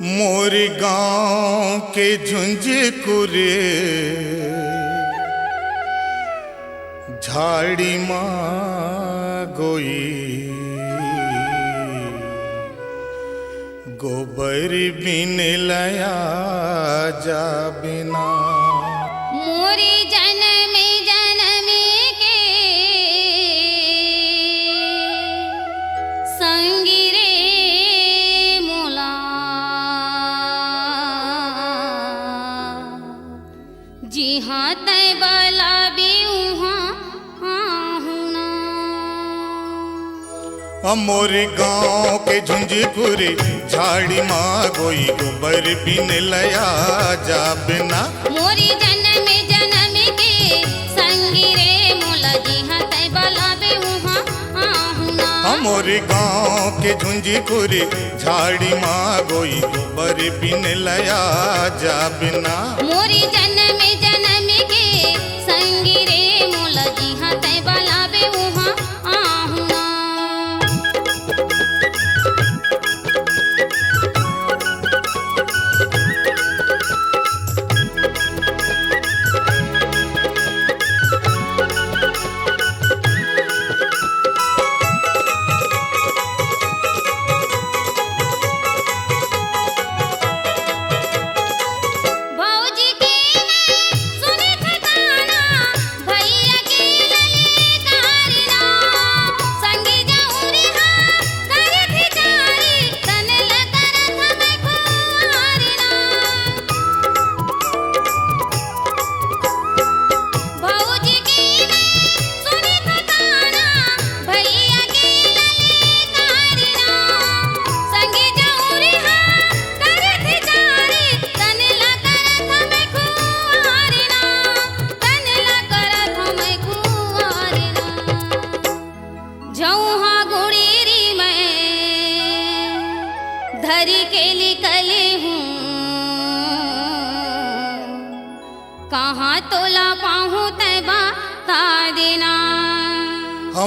मोर गाँव के झुंझकुरे झाड़ी माँ गोई गोबर बिन लया जा बिना। मोरी जन्म जन्म के संगी रे मोला जी हाँ तय बला भी मोर गाँव के झुंझकुरे झाड़ी माँ गोई गोबर बिन लया जा बिना। मोरी जन्म जन्म के संगी रे मोला जी हाँ तय बला बे मोर गाँव के झुंझकुरे झाड़ी माँ गोई गोबर बिन लया जा बिना। मोरी जन्म जन्म के संगी रे मोला जी हाँ तय बला बे धरी के निकली हूँ कहाँ तोला पाहूँ तय बता देना।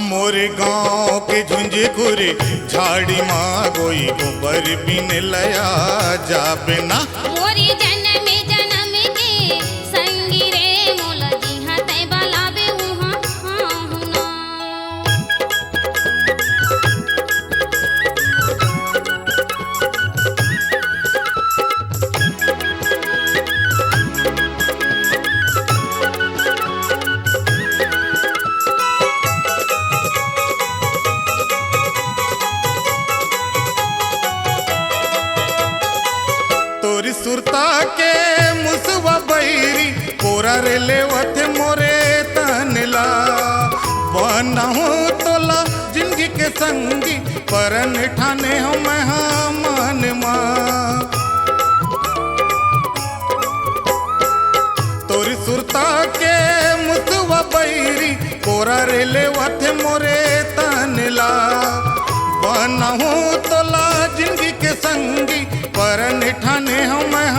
मोर गाँव के झुंझकुरे झाड़ी माँ गोई गोबर बिन लया जा बिना। मोरी जन्म जन्म के संगी रे मोला जी हाँ तय बला बे सुरता के मुसवा बैरी कोरा रे लेवत मोरे तनला बना हो तोला जिंदगी के संगी परन ठाने हो मैं मन माँ। तोरी सुरता के मुसवा बैरी कोरा रे लेवत मोरे तनला बना हो तोला जिंदगी के संगी परन ठाने हो मैं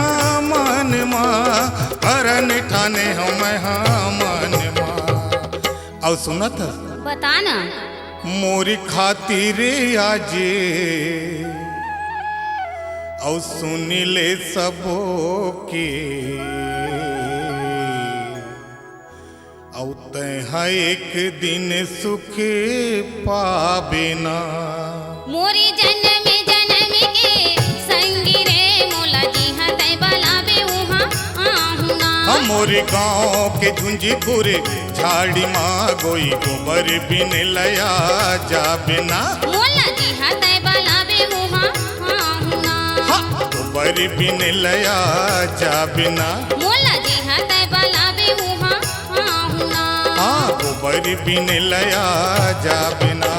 मन माँ परन ठाने हो मैं मन माँ। और सुनत बताना मोरी खातिर आजे और सुनी ले सबो के और तह एक दिन सुख पाबे ना। मोरी जन्म जन्म के संगी रे मोला जी हाँ तय बला बे मोर गाँव के झुंझकुरे झाड़ी माँ गोई गोबर बिन लया जा बिना। मोला जी हाँ तय बला बे गोबर बिन लया जा बिना। मोला जी हाँ तय बला बे गोबर बिन लया जा बिना।